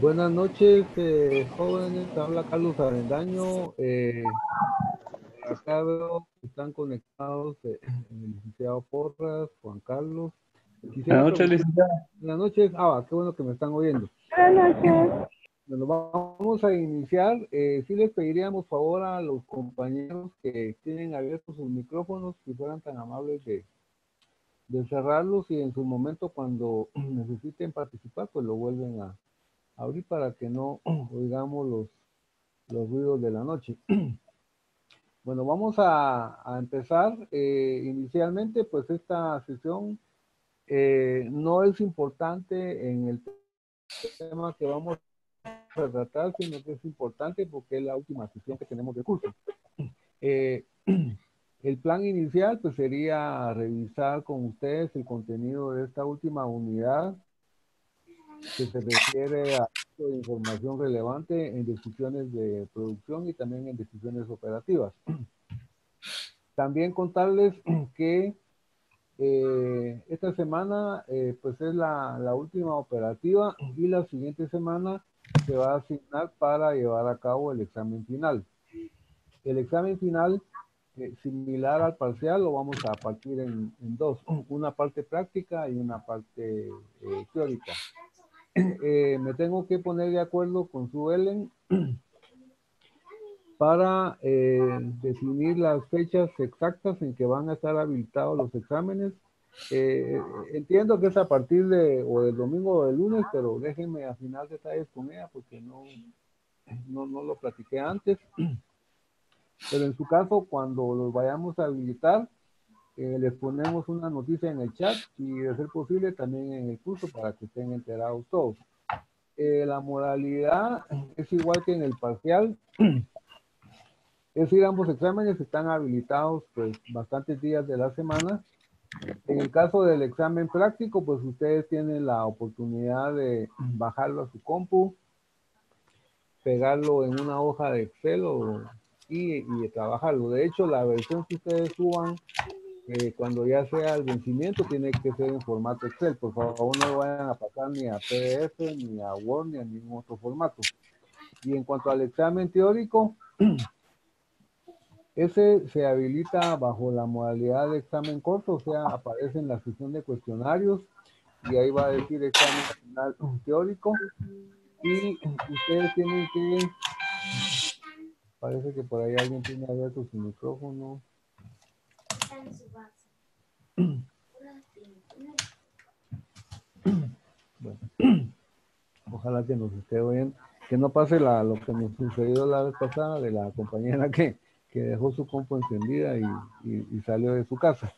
Buenas noches, jóvenes. Habla Carlos Avendaño. Acá veo que están conectados el licenciado Porras, Juan Carlos. Quisiera Buenas noches, preguntar, licenciado. buenas noches. Qué bueno que me están oyendo. Buenas noches. Bueno, vamos a iniciar. Sí les pediríamos favor a los compañeros que tienen abiertos sus micrófonos, si fueran tan amables de cerrarlos y en su momento cuando necesiten participar, pues lo vuelven a abrir para que no oigamos los ruidos de la noche. Bueno, vamos a empezar. Inicialmente, pues esta sesión no es importante en el tema que vamos a tratar, sino que es importante porque es la última sesión que tenemos de curso. Eh, el plan inicial pues sería revisar con ustedes el contenido de esta última unidad que se refiere a información relevante en decisiones de producción y también en decisiones operativas. También contarles que esta semana pues es la última operativa y la siguiente semana se va a asignar para llevar a cabo el examen final. El examen final, similar al parcial, lo vamos a partir en dos, una parte práctica y una parte teórica. Me tengo que poner de acuerdo con su Ellen para definir las fechas exactas en que van a estar habilitados los exámenes. Entiendo que es a partir de o del domingo o del lunes, pero déjenme afinar detalles con ella porque no lo platiqué antes. Pero en su caso, cuando los vayamos a habilitar, les ponemos una noticia en el chat y de ser posible también en el curso para que estén enterados todos. La modalidad es igual que en el parcial. Es decir, ambos exámenes están habilitados pues bastantes días de la semana. En el caso del examen práctico, pues ustedes tienen la oportunidad de bajarlo a su compu, pegarlo en una hoja de Excel y trabajarlo. De hecho, la versión que ustedes suban cuando ya sea el vencimiento tiene que ser en formato Excel. Por favor, no lo vayan a pasar ni a PDF, ni a Word, ni a ningún otro formato. Y en cuanto al examen teórico, ese se habilita bajo la modalidad de examen corto, o sea, aparece en la sección de cuestionarios y ahí va a decir examen final teórico y ustedes tienen que, parece que por ahí alguien tiene abierto su micrófono. Bueno, ojalá que nos esté oyendo, que no pase lo que nos sucedió la vez pasada de la compañera que dejó su compu encendida y salió de su casa.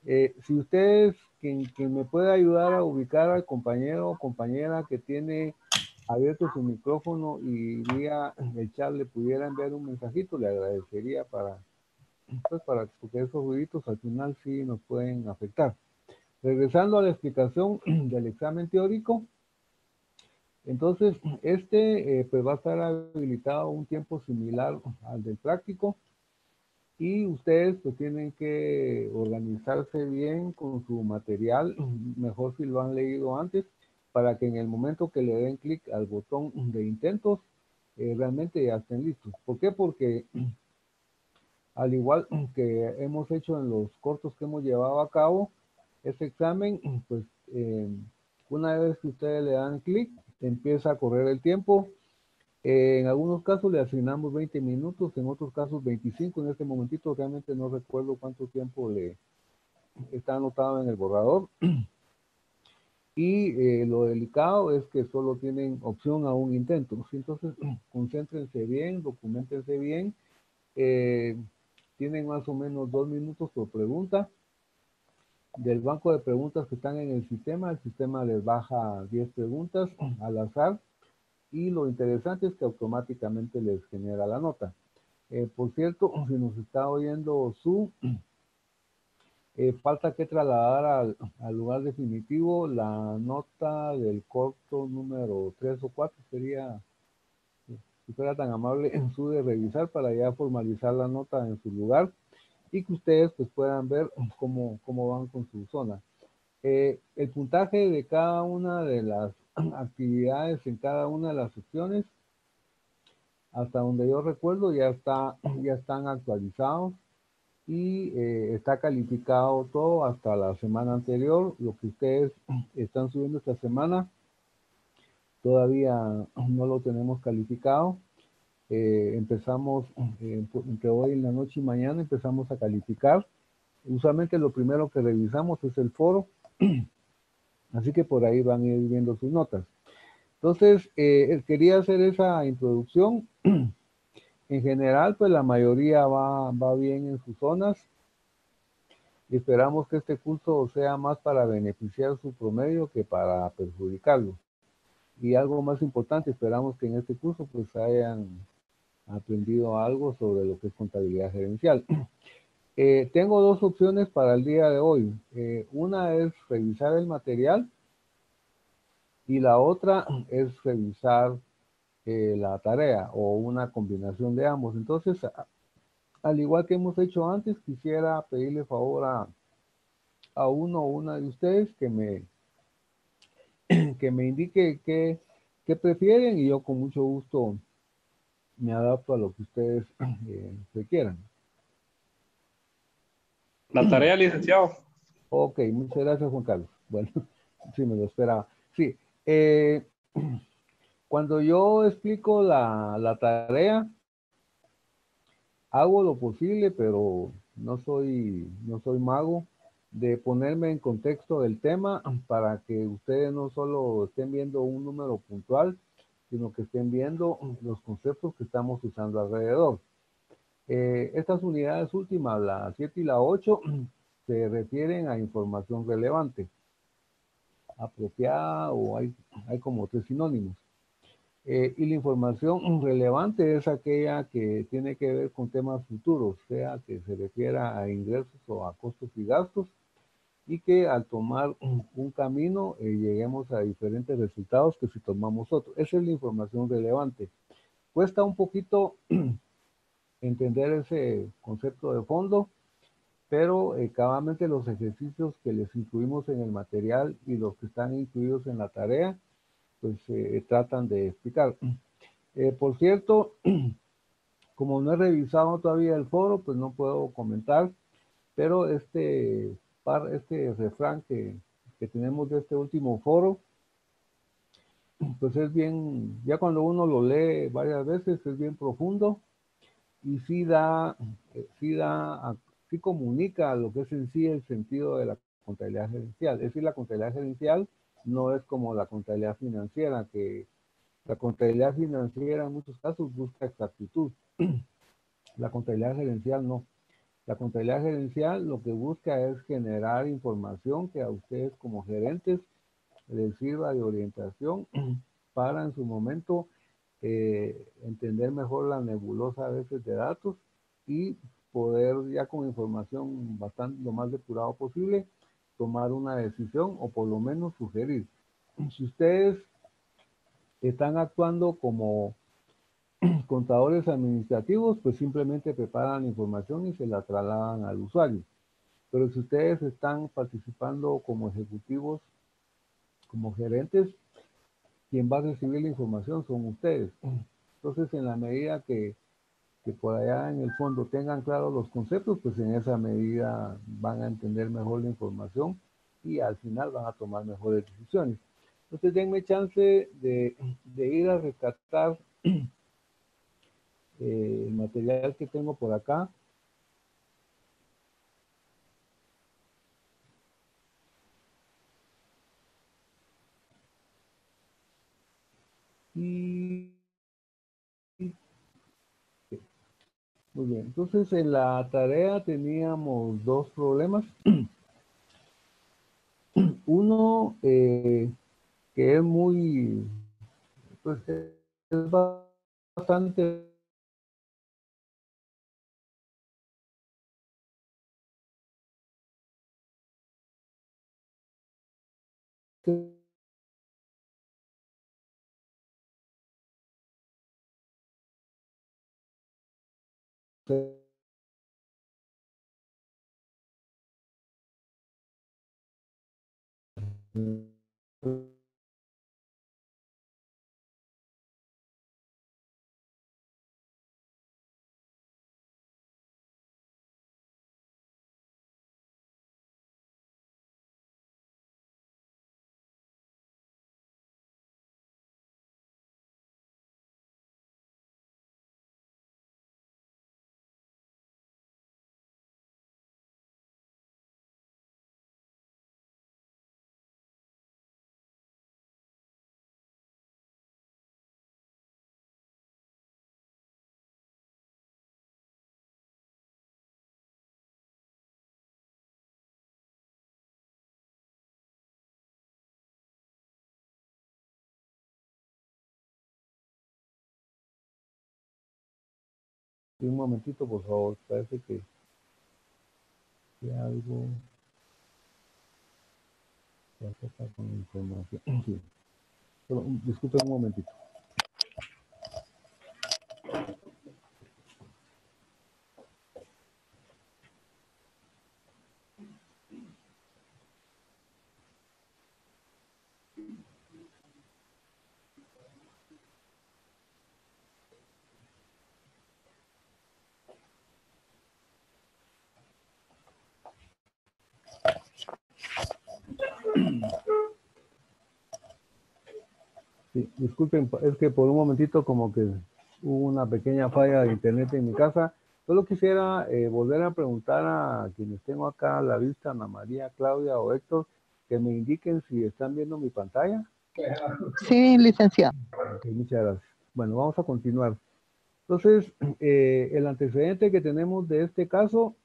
Si ustedes, quien me puede ayudar a ubicar al compañero o compañera que tiene abierto su micrófono y vía el chat le pudiera enviar un mensajito, le agradecería porque esos ruiditos al final sí nos pueden afectar. Regresando a la explicación del examen teórico, entonces pues va a estar habilitado un tiempo similar al del práctico. Y ustedes pues tienen que organizarse bien con su material, mejor si lo han leído antes, para que en el momento que le den clic al botón de intentos, realmente ya estén listos. ¿Por qué? Porque al igual que hemos hecho en los cortos que hemos llevado a cabo, ese examen, pues una vez que ustedes le dan clic, empieza a correr el tiempo. En algunos casos le asignamos 20 minutos, en otros casos 25. En este momentito realmente no recuerdo cuánto tiempo le está anotado en el borrador. Y lo delicado es que solo tienen opción a un intento. Entonces, concéntrense bien, documentense bien. Tienen más o menos 2 minutos por pregunta. Del banco de preguntas que están en el sistema les baja 10 preguntas al azar. Y lo interesante es que automáticamente les genera la nota. Por cierto, si nos está oyendo falta que trasladar al lugar definitivo la nota del corto número 3 o 4 sería, si fuera tan amable en su de revisar para ya formalizar la nota en su lugar y que ustedes pues puedan ver cómo van con su zona. El puntaje de cada una de las actividades en cada una de las secciones, hasta donde yo recuerdo, ya están actualizados y está calificado todo hasta la semana anterior. Lo que ustedes están subiendo esta semana todavía no lo tenemos calificado. Empezamos entre hoy en la noche y mañana empezamos a calificar. Usualmente lo primero que revisamos es el foro, así que por ahí van a ir viendo sus notas. Entonces, quería hacer esa introducción. En general, pues la mayoría va bien en sus zonas. Esperamos que este curso sea más para beneficiar su promedio que para perjudicarlo. Y algo más importante, esperamos que en este curso pues hayan aprendido algo sobre lo que es contabilidad gerencial. Tengo dos opciones para el día de hoy. Una es revisar el material y la otra es revisar la tarea o una combinación de ambos. Entonces, al igual que hemos hecho antes, quisiera pedirle favor a uno o una de ustedes que me indique qué prefieren y yo con mucho gusto me adapto a lo que ustedes requieran. La tarea, licenciado. Ok, muchas gracias, Juan Carlos. Bueno, sí, me lo esperaba. Sí, eh, cuando yo explico la tarea, hago lo posible, pero no soy mago, de ponerme en contexto del tema para que ustedes no solo estén viendo un número puntual, sino que estén viendo los conceptos que estamos usando alrededor. Estas unidades últimas, la 7 y la 8, se refieren a información relevante, apropiada o hay como tres sinónimos. Y la información relevante es aquella que tiene que ver con temas futuros, sea que se refiera a ingresos o a costos y gastos, y que al tomar un camino lleguemos a diferentes resultados que si tomamos otro. Esa es la información relevante. Cuesta un poquito entender ese concepto de fondo, pero cabalmente los ejercicios que les incluimos en el material y los que están incluidos en la tarea, pues tratan de explicar. Por cierto, como no he revisado todavía el foro, pues no puedo comentar, pero este refrán que tenemos de este último foro, pues es bien, ya cuando uno lo lee varias veces, es bien profundo y sí comunica lo que es en sí el sentido de la contabilidad gerencial. Es decir, la contabilidad gerencial no es como la contabilidad financiera, que la contabilidad financiera en muchos casos busca exactitud. La contabilidad gerencial no. La contabilidad gerencial lo que busca es generar información que a ustedes como gerentes les sirva de orientación para en su momento entender mejor la nebulosa a veces de datos y poder ya con información bastante lo más depurado posible tomar una decisión o por lo menos sugerir. Si ustedes están actuando como contadores administrativos, pues simplemente preparan la información y se la trasladan al usuario. Pero si ustedes están participando como ejecutivos, como gerentes, quien va a recibir la información son ustedes. Entonces, en la medida que por allá en el fondo tengan claros los conceptos, pues en esa medida van a entender mejor la información y al final van a tomar mejores decisiones. Entonces, denme chance de ir a rescatar el material que tengo por acá. Y muy bien, entonces en la tarea teníamos dos problemas. Uno que es muy, pues es bastante Un momentito, por favor, parece que algo pasa con la información. Sí. Pero, disculpen un momentito. Sí, disculpen, es que por un momentito como que hubo una pequeña falla de internet en mi casa. Solo quisiera volver a preguntar a quienes tengo acá a la vista, Ana María, Claudia o Héctor, que me indiquen si están viendo mi pantalla. Sí, licenciado. Ok, muchas gracias. Bueno, vamos a continuar. Entonces, el antecedente que tenemos de este caso,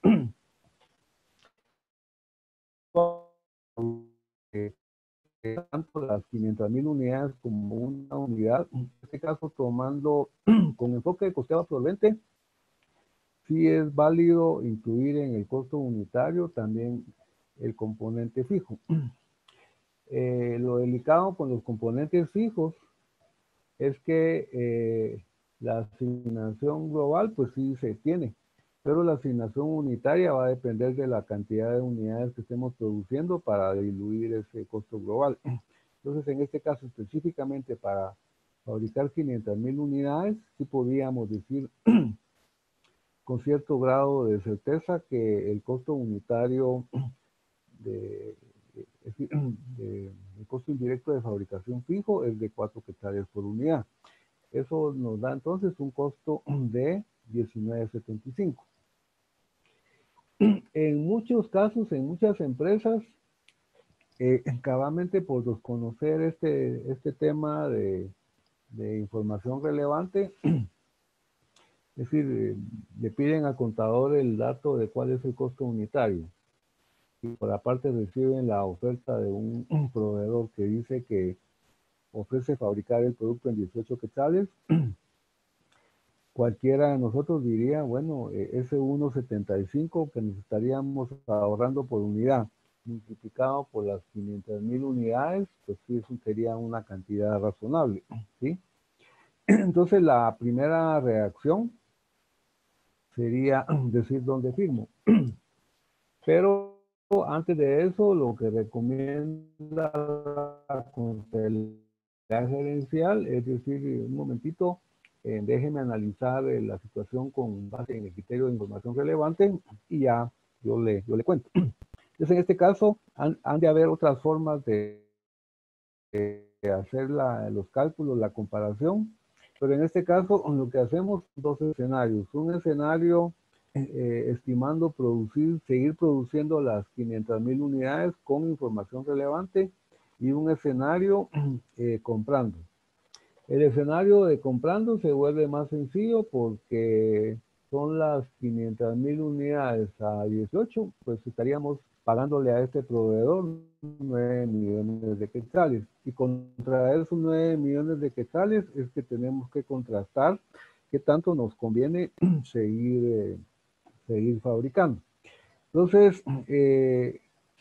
tanto las 500.000 unidades como una unidad, en este caso tomando con enfoque de costeo absorbente, sí es válido incluir en el costo unitario también el componente fijo. Lo delicado con los componentes fijos es que la asignación global pues sí se tiene, pero la asignación unitaria va a depender de la cantidad de unidades que estemos produciendo para diluir ese costo global. Entonces, en este caso específicamente para fabricar 500.000 unidades, sí podríamos decir con cierto grado de certeza que el costo unitario el costo indirecto de fabricación fijo es de 4 quetzales por unidad. Eso nos da entonces un costo de 19.75. En muchos casos, en muchas empresas, cabamente por desconocer este tema de información relevante, es decir, le piden al contador el dato de cuál es el costo unitario. Y por aparte reciben la oferta de un proveedor que dice que ofrece fabricar el producto en 18 quetzales. Cualquiera de nosotros diría, bueno, ese 1.75 que nos estaríamos ahorrando por unidad, multiplicado por las 500.000 unidades, pues sí, eso sería una cantidad razonable, ¿sí? Entonces, la primera reacción sería decir dónde firmo. Pero antes de eso, lo que recomienda la contabilidad gerencial es decir, un momentito, déjeme analizar la situación con base en el criterio de información relevante y ya yo le cuento. Entonces, en este caso, han de haber otras formas de hacer los cálculos, la comparación, pero en este caso lo que hacemos son dos escenarios. Un escenario estimando seguir produciendo las 500.000 unidades con información relevante y un escenario comprando. El escenario de comprando se vuelve más sencillo porque son las 500.000 unidades a 18, pues estaríamos pagándole a este proveedor 9 millones de quetzales. Y contra esos 9 millones de quetzales es que tenemos que contrastar qué tanto nos conviene seguir fabricando. Entonces,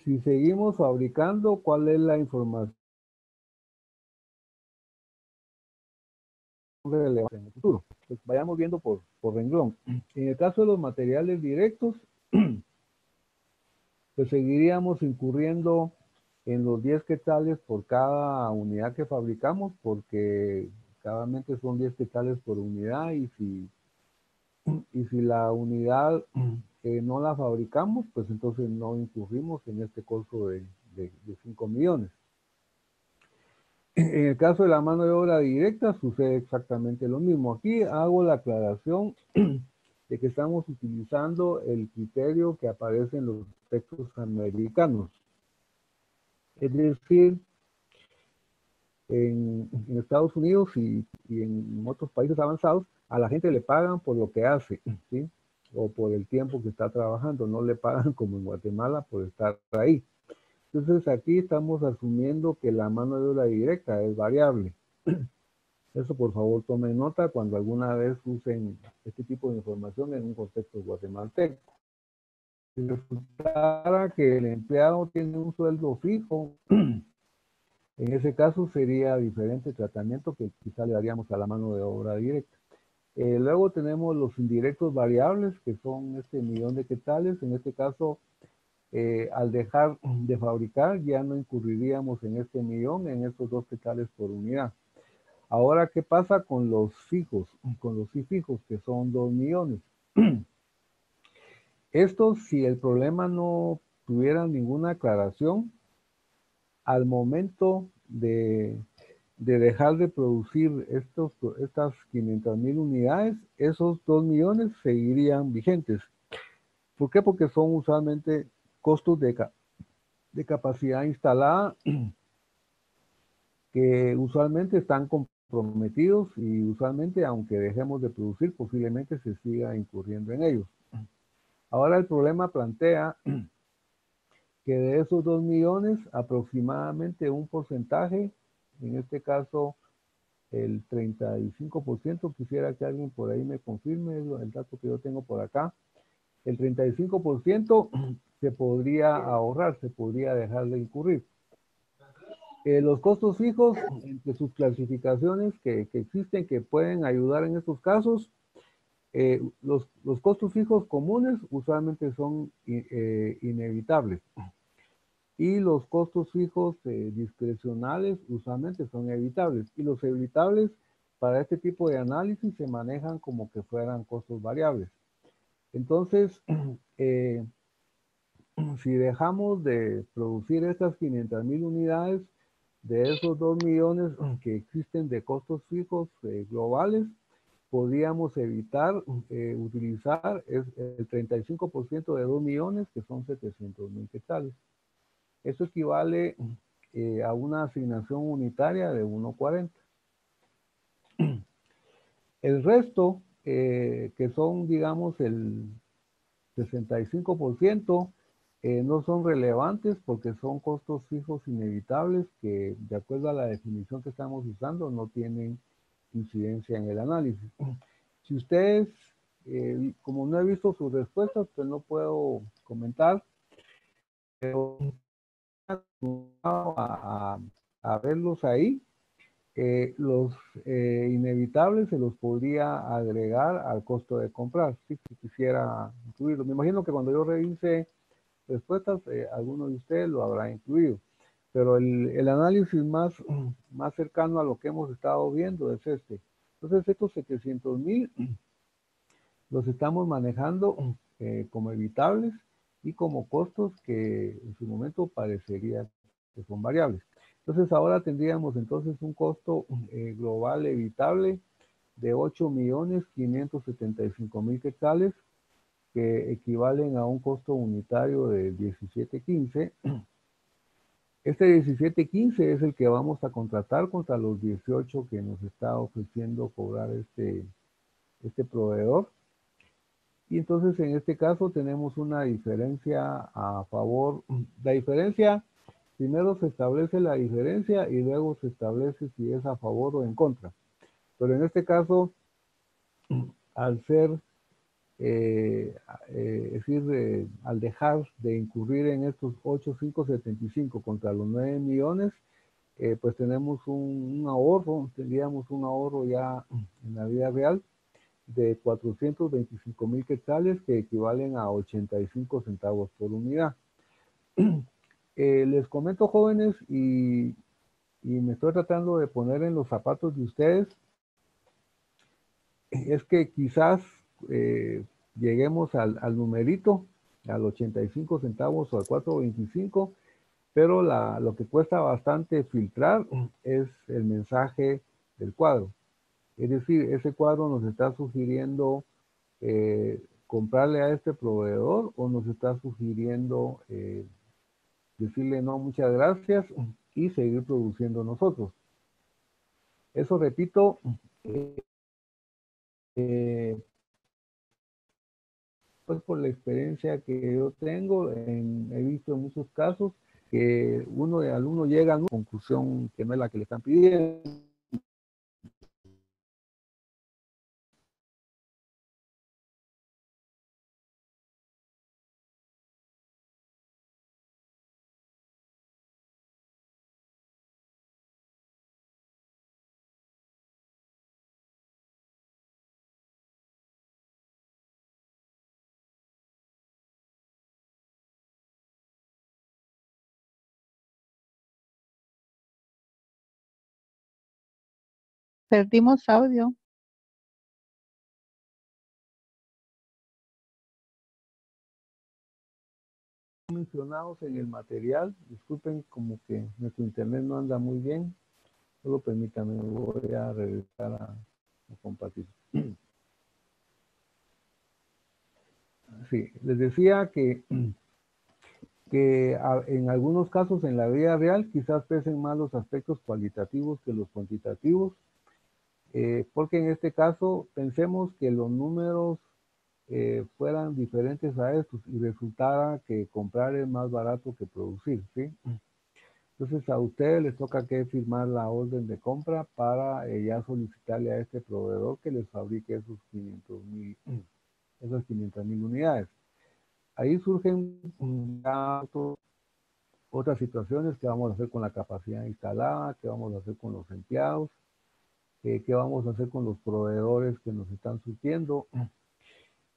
si seguimos fabricando, ¿cuál es la información relevante en el futuro? Pues vayamos viendo por renglón. En el caso de los materiales directos, pues seguiríamos incurriendo en los 10 quetzales por cada unidad que fabricamos, porque cada mente son 10 quetzales por unidad, y si la unidad no la fabricamos, pues entonces no incurrimos en este costo de 5 millones. En el caso de la mano de obra directa sucede exactamente lo mismo. Aquí hago la aclaración de que estamos utilizando el criterio que aparece en los textos americanos. Es decir, en Estados Unidos y en otros países avanzados, a la gente le pagan por lo que hace, ¿sí? O por el tiempo que está trabajando, no le pagan como en Guatemala por estar ahí. Entonces aquí estamos asumiendo que la mano de obra directa es variable. Eso por favor tomen nota cuando alguna vez usen este tipo de información en un contexto guatemalteco. Si resultara que el empleado tiene un sueldo fijo, en ese caso sería diferente tratamiento que quizá le daríamos a la mano de obra directa. Luego tenemos los indirectos variables, que son este millón de quetzales. En este caso, al dejar de fabricar, ya no incurriríamos en este millón, en estos 2 quetzales por unidad. Ahora, ¿qué pasa con los fijos? Con los fijos, que son 2 millones. Estos, si el problema no tuviera ninguna aclaración, al momento de dejar de producir estas 500,000 unidades, esos 2 millones seguirían vigentes. ¿Por qué? Porque son usualmente costos de capacidad instalada que usualmente están comprometidos y usualmente, aunque dejemos de producir, posiblemente se siga incurriendo en ellos. Ahora el problema plantea que de esos 2 millones, aproximadamente un porcentaje, en este caso el 35%, quisiera que alguien por ahí me confirme el dato que yo tengo por acá, el 35% se podría ahorrar, se podría dejar de incurrir. Los costos fijos, entre sus clasificaciones que existen, que pueden ayudar en estos casos, los costos fijos comunes usualmente son inevitables. Y los costos fijos discrecionales usualmente son evitables. Y los evitables para este tipo de análisis se manejan como que fueran costos variables. Entonces, si dejamos de producir estas 500,000 unidades, de esos 2 millones que existen de costos fijos globales, podríamos evitar utilizar el 35% de 2 millones, que son 700,000 quetzales. Eso equivale a una asignación unitaria de 1.40. El resto, que son, digamos, el 65%, no son relevantes porque son costos fijos inevitables que, de acuerdo a la definición que estamos usando, no tienen incidencia en el análisis. Si ustedes, como no he visto sus respuestas, pues no puedo comentar, pero a verlos ahí. Los inevitables se los podría agregar al costo de comprar, si quisiera incluirlo. Me imagino que cuando yo revise respuestas, alguno de ustedes lo habrá incluido. Pero el análisis más cercano a lo que hemos estado viendo es este. Entonces, estos 700,000 los estamos manejando como evitables y como costos que en su momento parecería que son variables. Entonces ahora tendríamos entonces un costo global evitable de 8,575,000 quetzales, que equivalen a un costo unitario de 17.15. Este 17.15 es el que vamos a contratar contra los 18 que nos está ofreciendo cobrar este proveedor. Y entonces en este caso tenemos una diferencia a favor. La diferencia, primero se establece la diferencia y luego se establece si es a favor o en contra. Pero en este caso, al ser, es decir, al dejar de incurrir en estos 8,575 contra los 9 millones, pues tenemos un ahorro, tendríamos un ahorro ya en la vida real de 425,000 quetzales, que equivalen a 85 centavos por unidad. Les comento, jóvenes, y me estoy tratando de poner en los zapatos de ustedes, es que quizás lleguemos al numerito, al 85 centavos o al 4.25, pero lo que cuesta bastante filtrar es el mensaje del cuadro. Es decir, ese cuadro nos está sugiriendo comprarle a este proveedor, o nos está sugiriendo decirle no, muchas gracias, y seguir produciendo nosotros. Eso, repito, pues por la experiencia que yo tengo, he visto en muchos casos que uno de alumno llega a una conclusión que no es la que le están pidiendo. Perdimos audio. Mencionados en el material, disculpen, como que nuestro internet no anda muy bien, solo permítanme, voy a regresar a compartir. Sí, les decía que en algunos casos en la vida real quizás pesen más los aspectos cualitativos que los cuantitativos, porque en este caso pensemos que los números fueran diferentes a estos y resultara que comprar es más barato que producir, ¿sí? Entonces a ustedes les toca que firmar la orden de compra para ya solicitarle a este proveedor que les fabrique esos 500,000, esas 500,000 unidades. Ahí surgen otras situaciones: qué vamos a hacer con la capacidad instalada, qué vamos a hacer con los empleados, qué vamos a hacer con los proveedores que nos están surtiendo.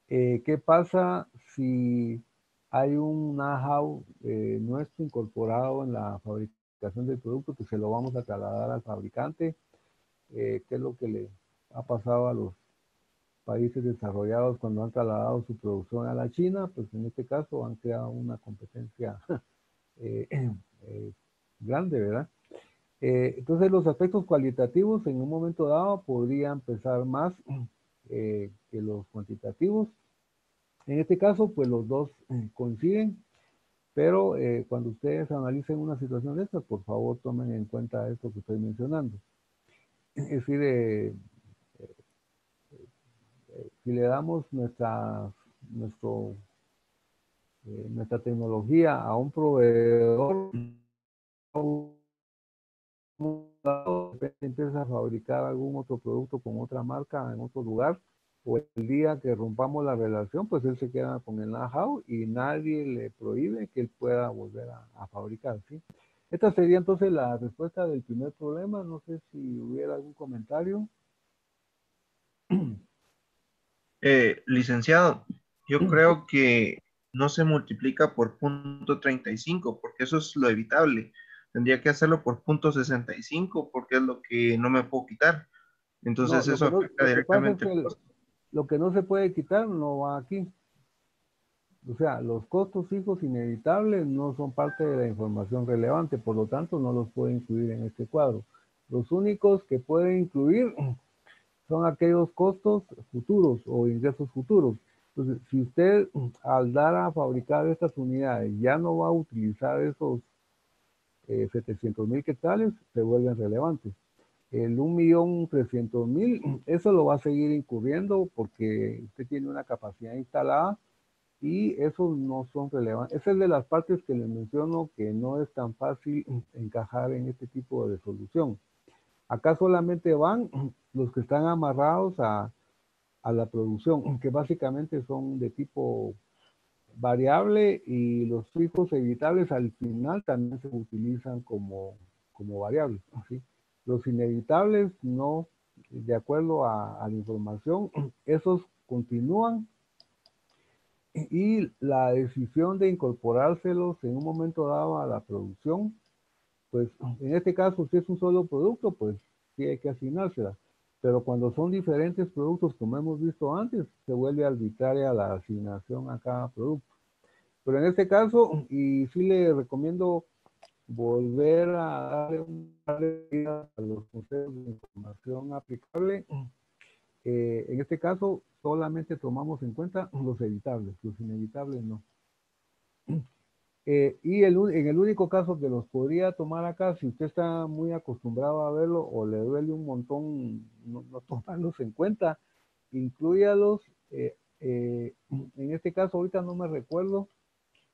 ¿Qué pasa si hay un know-how nuestro incorporado en la fabricación del producto, que se lo vamos a trasladar al fabricante? ¿Qué es lo que le ha pasado a los países desarrollados cuando han trasladado su producción a la China? Pues en este caso han creado una competencia grande, ¿verdad? Entonces los aspectos cualitativos en un momento dado podrían pesar más que los cuantitativos. En este caso, pues los dos coinciden, pero cuando ustedes analicen una situación de estas, por favor tomen en cuenta esto que estoy mencionando. Es decir, si le damos nuestra tecnología a un proveedor, empieza a fabricar algún otro producto con otra marca en otro lugar, o el día que rompamos la relación, pues él se queda con el know-how y nadie le prohíbe que él pueda volver a fabricar, ¿sí? Esta sería entonces la respuesta del primer problema. No sé si hubiera algún comentario. Licenciado, yo creo que no se multiplica por punto 35 porque eso es lo evitable. Tendría que hacerlo por punto 65 porque es lo que no me puedo quitar. No, Entonces eso afecta lo que pasa es directamente el que costo. lo que no se puede quitar no va aquí. O sea, los costos fijos inevitables no son parte de la información relevante, por lo tanto no los puede incluir en este cuadro. Los únicos que puede incluir son aquellos costos futuros o ingresos futuros. Entonces, si usted al dar a fabricar estas unidades ya no va a utilizar esos 700,000 quetzales, se vuelven relevantes. El 1.300.000, eso lo va a seguir incurriendo porque usted tiene una capacidad instalada y esos no son relevantes. Esa es de las partes que les menciono que no es tan fácil encajar en este tipo de solución. Acá solamente van los que están amarrados a la producción, que básicamente son de tipo variable, y los fijos evitables al final también se utilizan como variables, ¿sí? Los inevitables no, de acuerdo a la información, esos continúan y la decisión de incorporárselos en un momento dado a la producción, pues en este caso, si es un solo producto, pues sí hay que asignársela. Pero cuando son diferentes productos, como hemos visto antes, se vuelve arbitraria la asignación a cada producto. Pero en este caso, y sí le recomiendo volver a darle vida a los conceptos de información aplicable. En este caso, solamente tomamos en cuenta los evitables, los inevitables no. En el único caso que los podría tomar acá, si usted está muy acostumbrado a verlo o le duele un montón no tomarlos en cuenta, incluyalos. En este caso, ahorita no me recuerdo.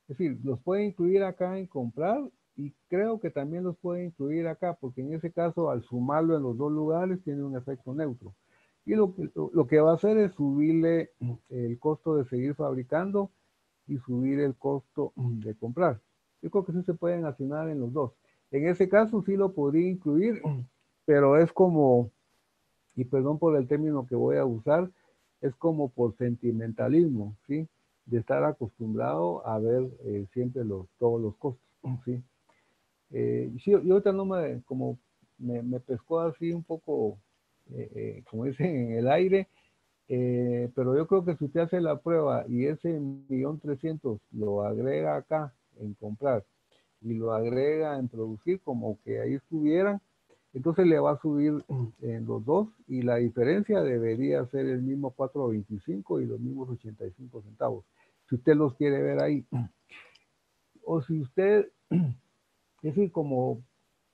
Es decir, los puede incluir acá en comprar y creo que también los puede incluir acá, porque en ese caso, al sumarlo en los dos lugares, tiene un efecto neutro. Y lo que va a hacer es subirle el costo de seguir fabricando y subir el costo de comprar. Yo creo que sí se pueden asignar en los dos. En ese caso sí lo podría incluir, pero es como, y perdón por el término que voy a usar, es como por sentimentalismo, ¿sí? De estar acostumbrado a ver siempre todos los costos, ¿sí? Sí, yo ahorita no como me pescó así un poco, como dicen, en el aire, pero yo creo que si usted hace la prueba y ese 1.300.000 lo agrega acá en comprar y lo agrega en producir, como que ahí estuvieran, entonces le va a subir en los dos y la diferencia debería ser el mismo 4.25 y los mismos 85 centavos. Si usted los quiere ver ahí. O si usted, es decir, como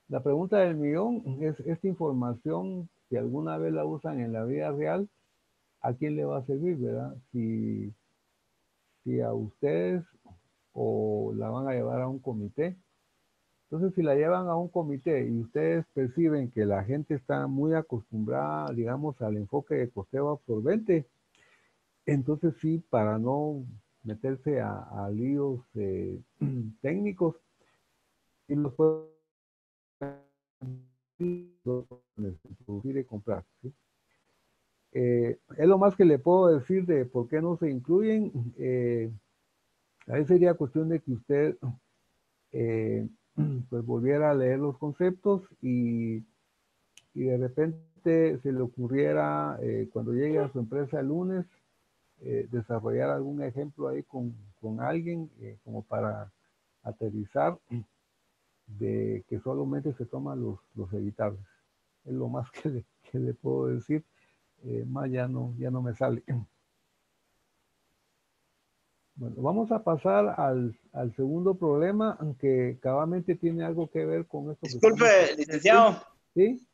la pregunta del millón es esta información, si alguna vez la usan en la vida real, ¿a quién le va a servir, verdad? Si a ustedes o la van a llevar a un comité. Entonces, si la llevan a un comité y ustedes perciben que la gente está muy acostumbrada, digamos, al enfoque de costeo absorbente, entonces sí, para no meterse a líos técnicos, y los pueden producir y comprar, ¿sí? Es lo más que le puedo decir de por qué no se incluyen. Ahí sería cuestión de que usted eh, pues volviera a leer los conceptos y de repente se le ocurriera cuando llegue a su empresa el lunes desarrollar algún ejemplo ahí con alguien como para aterrizar de que solamente se toman los evitables. Es lo más que le puedo decir. Más ya no me sale. Bueno, vamos a pasar al segundo problema, aunque cabalmente tiene algo que ver con esto que estamos Disculpe, haciendo. licenciado. ¿Sí?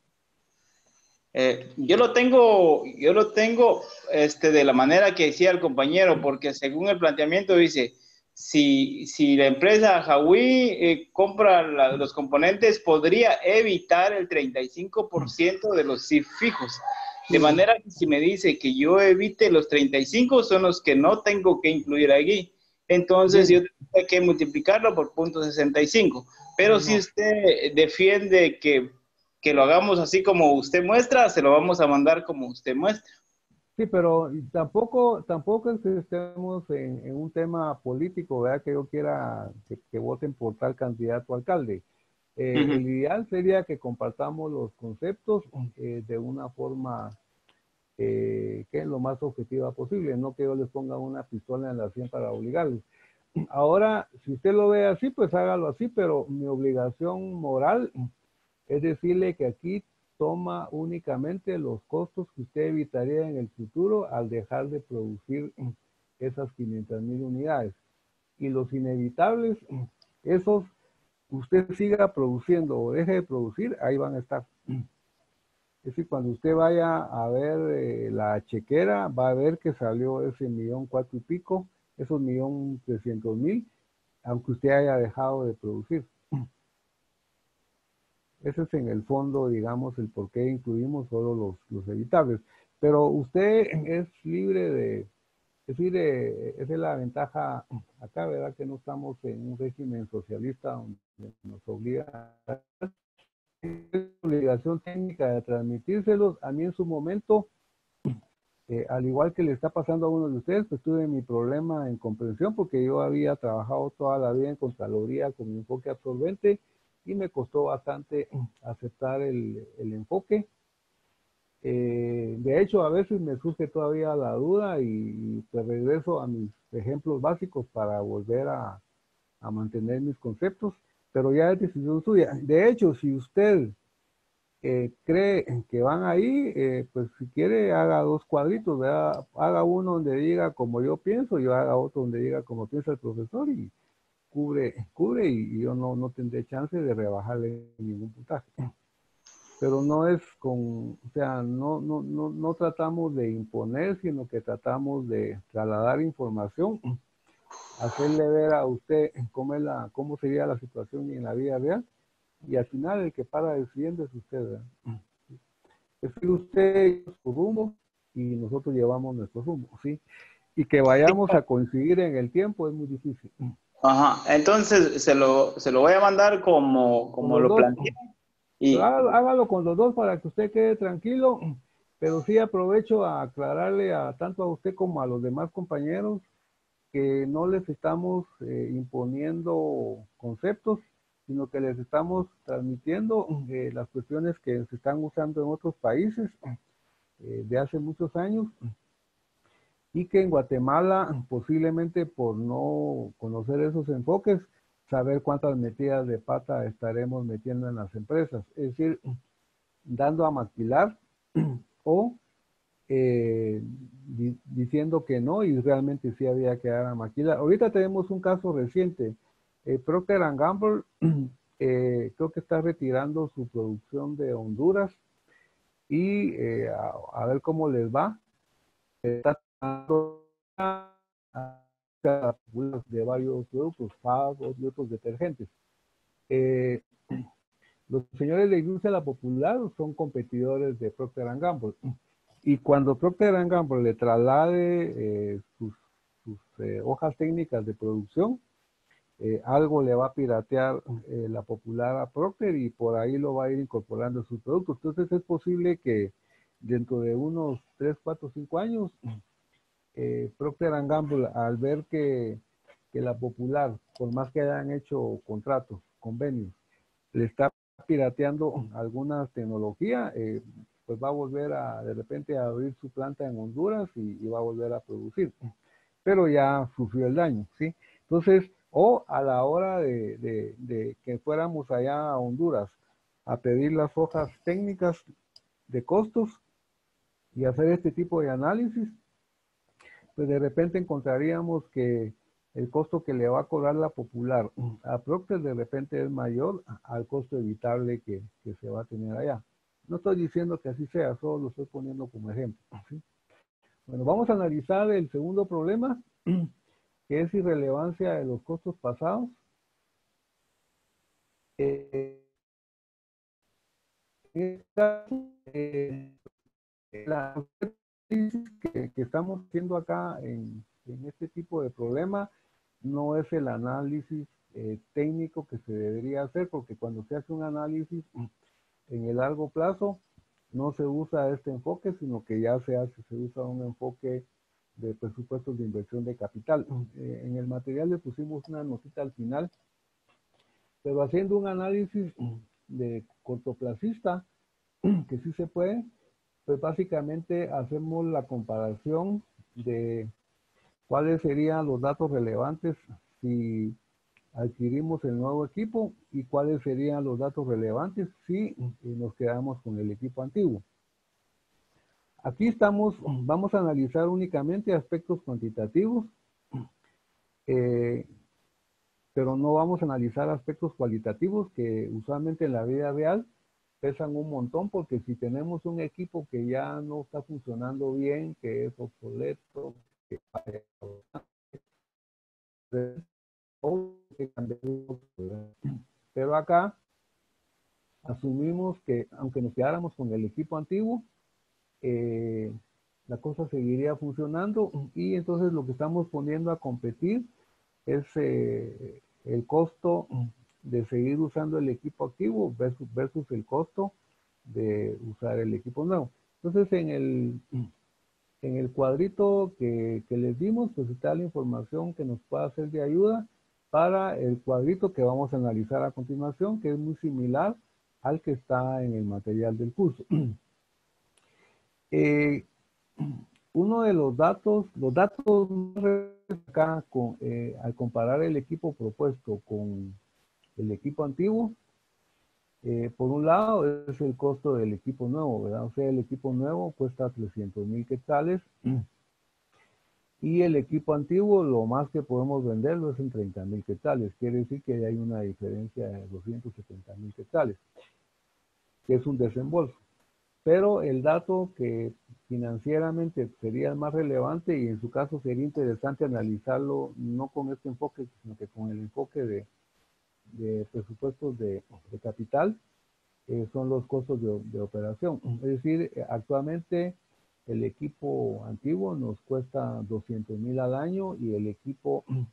Yo lo tengo de la manera que decía el compañero, porque según el planteamiento dice, si la empresa Huawei compra los componentes, podría evitar el 35% de los CIF fijos. De manera que si me dice que yo evite los 35, son los que no tengo que incluir aquí. Entonces yo tengo que multiplicarlo por 0.65. Pero no. Si usted defiende que lo hagamos así como usted muestra, se lo vamos a mandar como usted muestra. Sí, pero tampoco es que estemos en un tema político, ¿verdad? Que yo quiera que voten por tal candidato a alcalde. El ideal sería que compartamos los conceptos de una forma que es lo más objetiva posible, no que yo les ponga una pistola en la sien para obligarlos. Ahora, si usted lo ve así, pues hágalo así, pero mi obligación moral es decirle que aquí toma únicamente los costos que usted evitaría en el futuro al dejar de producir esas 500.000 unidades. Y los inevitables, esos usted siga produciendo o deje de producir, ahí van a estar. Es decir, cuando usted vaya a ver la chequera, va a ver que salió ese 1.400.000 y pico, esos 1.300.000, aunque usted haya dejado de producir. Ese es en el fondo, digamos, el por qué incluimos solo los evitables. Pero usted es libre de, es decir, esa es la ventaja acá, ¿verdad? Que no estamos en un régimen socialista donde nos obliga a la obligación técnica de transmitírselos. A mí en su momento Al igual que le está pasando a uno de ustedes, pues tuve mi problema en comprensión porque yo había trabajado toda la vida en Contraloría con enfoque absorbente y me costó bastante aceptar el enfoque. De hecho, a veces me surge todavía la duda y pues regreso a mis ejemplos básicos para volver a mantener mis conceptos, pero ya es decisión suya. De hecho, si usted cree que van ahí, pues si quiere haga dos cuadritos, ¿verdad? Haga uno donde diga como yo pienso, yo haga otro donde diga como piensa el profesor y cubre y yo no tendré chance de rebajarle ningún puntaje. Pero no es o sea, no tratamos de imponer, sino que tratamos de trasladar información, hacerle ver a usted cómo sería la situación en la vida real, y al final el que para decidiendo es usted, ¿verdad? Es que usted su rumbo y nosotros llevamos nuestro rumbo, ¿sí? Y que vayamos a coincidir en el tiempo es muy difícil. Ajá, entonces se lo voy a mandar como Con los lo dos, planteé. pero Y hágalo con los dos para que usted quede tranquilo, pero sí aprovecho a aclararle tanto a usted como a los demás compañeros que no les estamos imponiendo conceptos, sino que les estamos transmitiendo las cuestiones que se están usando en otros países de hace muchos años y que en Guatemala, posiblemente por no conocer esos enfoques, saber cuántas metidas de pata estaremos metiendo en las empresas, es decir, dando a maquilar o diciendo que no y realmente sí había que dar a maquilar. Ahorita tenemos un caso reciente. Procter & Gamble creo que está retirando su producción de Honduras y a ver cómo les va. Está tratando de varios productos, Fab y otros detergentes. Los señores de la industria la popular son competidores de Procter & Gamble. Y cuando Procter & Gamble le traslade sus hojas técnicas de producción, algo le va a piratear la popular a Procter y por ahí lo va a ir incorporando a sus productos. Entonces es posible que dentro de unos 3, 4, 5 años, Procter & Gamble, al ver que la popular, por más que hayan hecho contratos, convenios, le está pirateando alguna tecnología, pues va a volver de repente a abrir su planta en Honduras y va a volver a producir. Pero ya sufrió el daño, ¿sí? Entonces, o a la hora de que fuéramos allá a Honduras a pedir las hojas técnicas de costos y hacer este tipo de análisis, pues de repente encontraríamos que el costo que le va a cobrar la popular a Procter de repente es mayor al costo evitable que se va a tener allá. No estoy diciendo que así sea, solo lo estoy poniendo como ejemplo, ¿sí? Bueno, vamos a analizar el segundo problema, que es irrelevancia de los costos pasados. La crisis que estamos haciendo acá en este tipo de problema no es el análisis técnico que se debería hacer, porque cuando se hace un análisis en el largo plazo, no se usa este enfoque, sino que ya se usa un enfoque de presupuestos de inversión de capital. En el material le pusimos una notita al final, pero haciendo un análisis de cortoplacista, que sí se puede, pues básicamente hacemos la comparación de cuáles serían los datos relevantes si adquirimos el nuevo equipo y cuáles serían los datos relevantes si nos quedamos con el equipo antiguo. Aquí vamos a analizar únicamente aspectos cuantitativos, pero no vamos a analizar aspectos cualitativos que usualmente en la vida real pesan un montón, porque si tenemos un equipo que ya no está funcionando bien, que es obsoleto, que pero acá asumimos que aunque nos quedáramos con el equipo antiguo, la cosa seguiría funcionando y entonces lo que estamos poniendo a competir es el costo de seguir usando el equipo activo versus el costo de usar el equipo nuevo. Entonces En el cuadrito que les dimos, pues está la información que nos puede hacer de ayuda para el cuadrito que vamos a analizar a continuación, que es muy similar al que está en el material del curso. Uno de los datos acá al comparar el equipo propuesto con el equipo antiguo, por un lado es el costo del equipo nuevo, ¿verdad? O sea, el equipo nuevo cuesta 300,000 quetzales y el equipo antiguo lo más que podemos venderlo es en 30,000 quetzales. Quiere decir que hay una diferencia de 270,000 quetzales, que es un desembolso. Pero el dato que financieramente sería el más relevante y en su caso sería interesante analizarlo no con este enfoque, sino que con el enfoque de presupuestos de capital, son los costos de operación. Es decir, actualmente el equipo antiguo nos cuesta 200,000 al año y el equipo el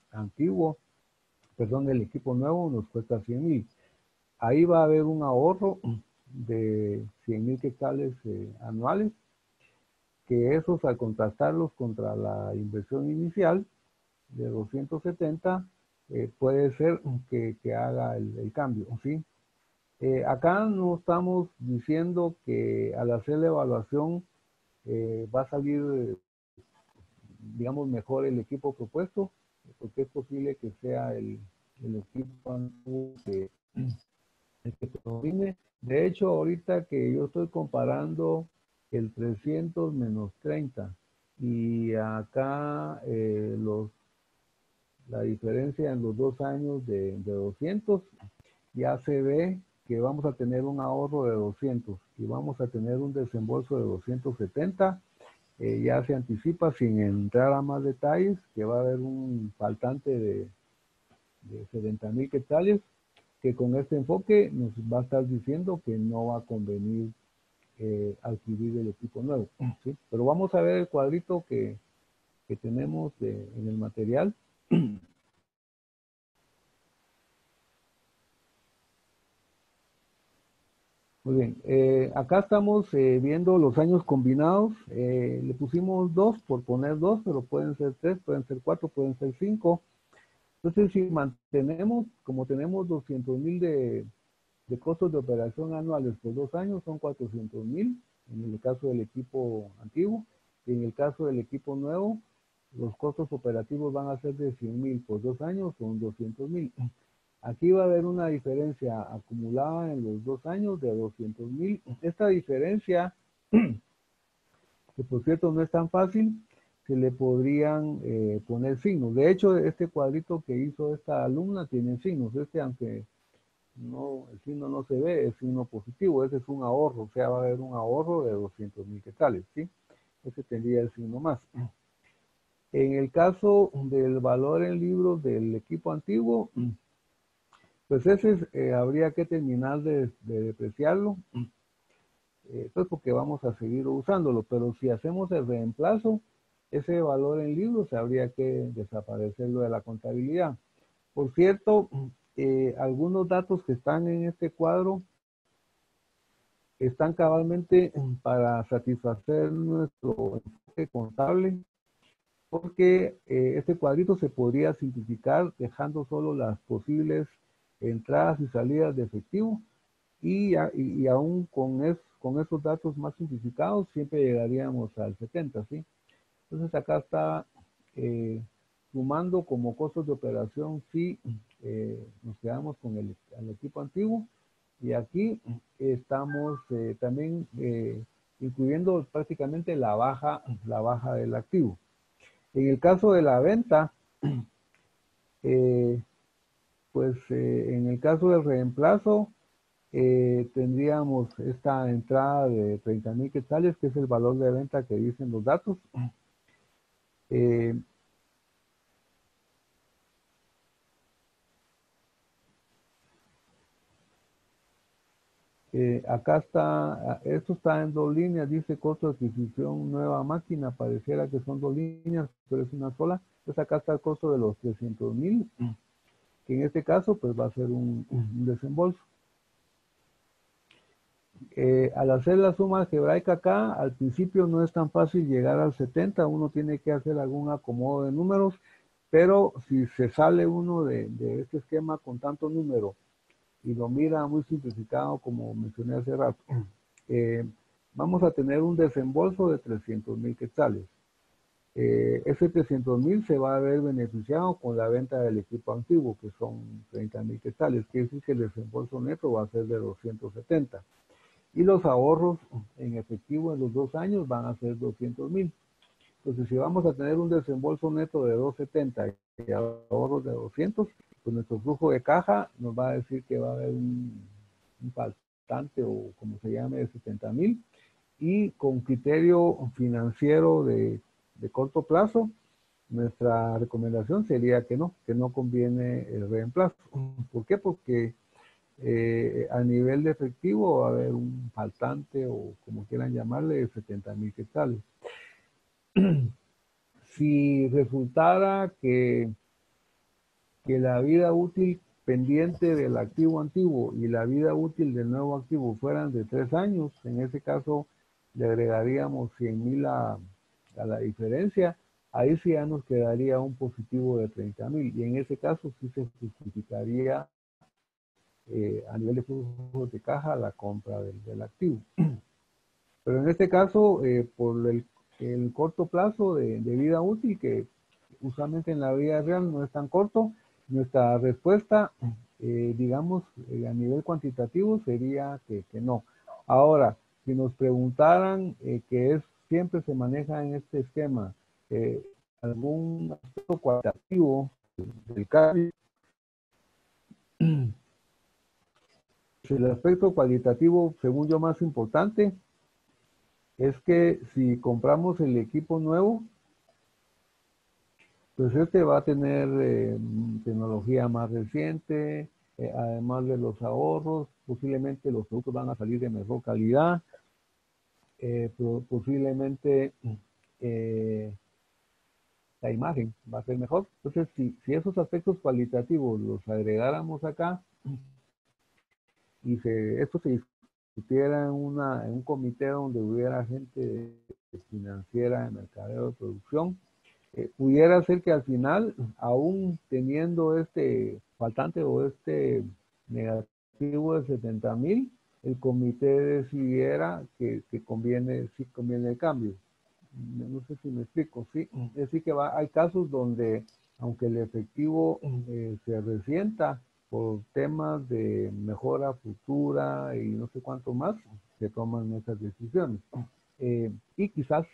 equipo nuevo nos cuesta 100,000. Ahí va a haber un ahorro de 100,000 quetzales anuales, que esos al contrastarlos contra la inversión inicial de 270, puede ser que haga el cambio, ¿sí? Acá no estamos diciendo que al hacer la evaluación va a salir, digamos, mejor el equipo propuesto, porque es posible que sea el equipo que predomine. De hecho, ahorita que yo estoy comparando el 300 menos 30 y acá la diferencia en los 2 años de 200, ya se ve que vamos a tener un ahorro de 200 y vamos a tener un desembolso de 270. Ya se anticipa, sin entrar a más detalles, que va a haber un faltante de 70,000 quetzales, que con este enfoque nos va a estar diciendo que no va a convenir adquirir el equipo nuevo, ¿sí? Pero vamos a ver el cuadrito que tenemos en el material. Muy bien, acá estamos viendo los años combinados. Le pusimos 2 por poner 2, pero pueden ser 3, pueden ser 4, pueden ser 5. Entonces, si mantenemos, como tenemos 200,000 de costos de operación anuales por 2 años, son 400,000 en el caso del equipo antiguo. Y en el caso del equipo nuevo, los costos operativos van a ser de 100,000 por 2 años, son 200,000. Aquí va a haber una diferencia acumulada en los 2 años de 200,000. Esta diferencia, que por cierto no es tan fácil, se le podrían poner signos. De hecho, este cuadrito que hizo esta alumna tiene signos. Aunque no, el signo no se ve, es signo positivo. Ese es un ahorro, o sea, va a haber un ahorro de 200,000 quetzales, ¿sí? Ese tendría el signo más. En el caso del valor en libros del equipo antiguo, pues ese habría que terminar de depreciarlo, pues porque vamos a seguir usándolo, pero si hacemos el reemplazo, ese valor en libros habría que desaparecerlo de la contabilidad. Por cierto, algunos datos que están en este cuadro están cabalmente para satisfacer nuestro enfoque contable, porque este cuadrito se podría simplificar dejando solo las posibles entradas y salidas de efectivo, y aún con esos datos más simplificados siempre llegaríamos al 70, ¿sí? Entonces acá está sumando como costos de operación, sí, nos quedamos con el equipo antiguo, y aquí estamos también incluyendo prácticamente la baja del activo. En el caso de la venta, pues en el caso del reemplazo, tendríamos esta entrada de 30,000 quetzales, que es el valor de venta que dicen los datos. Acá está, esto está en 2 líneas, dice costo de adquisición nueva máquina, pareciera que son 2 líneas, pero es una sola. Entonces acá está el costo de los 300,000, que en este caso pues va a ser un desembolso. Al hacer la suma algebraica acá, al principio no es tan fácil llegar al 70, uno tiene que hacer algún acomodo de números, pero si se sale uno de este esquema con tanto número y lo mira muy simplificado, como mencioné hace rato, vamos a tener un desembolso de 300,000 quetzales. Ese 300,000 se va a ver beneficiado con la venta del equipo antiguo, que son 30,000 quetzales, quiere decir que el desembolso neto va a ser de 270. Y los ahorros en efectivo en los 2 años van a ser 200,000. Entonces, si vamos a tener un desembolso neto de 270 y ahorros de 200, pues nuestro flujo de caja nos va a decir que va a haber un faltante, o como se llame, de 70,000. Y con criterio financiero de corto plazo, nuestra recomendación sería que no conviene el reemplazo. ¿Por qué? Porque a nivel de efectivo va a haber un faltante, o como quieran llamarle, de 70,000 quetzales. Si resultara que la vida útil pendiente del activo antiguo y la vida útil del nuevo activo fueran de 3 años, en ese caso le agregaríamos 100,000 a la diferencia. Ahí sí ya nos quedaría un positivo de 30,000, y en ese caso sí se justificaría a nivel de flujo de caja la compra del activo. Pero en este caso, por el corto plazo de vida útil, que usualmente en la vida real no es tan corto, nuestra respuesta, digamos, a nivel cuantitativo sería que no. Ahora, si nos preguntaran que siempre se maneja en este esquema algún aspecto cualitativo del cambio, el aspecto cualitativo, según yo, más importante es que si compramos el equipo nuevo, pues este va a tener tecnología más reciente, además de los ahorros, posiblemente los productos van a salir de mejor calidad, posiblemente la imagen va a ser mejor. Entonces, si esos aspectos cualitativos los agregáramos acá, y esto se discutiera en un comité donde hubiera gente financiera, de mercadeo, de producción, pudiera ser que al final, aún teniendo este faltante o este negativo de 70,000, el comité decidiera que sí conviene el cambio. No sé si me explico, ¿sí? Es decir, que hay casos donde, aunque el efectivo se resienta por temas de mejora futura y no sé cuánto más, se toman esas decisiones. Y quizás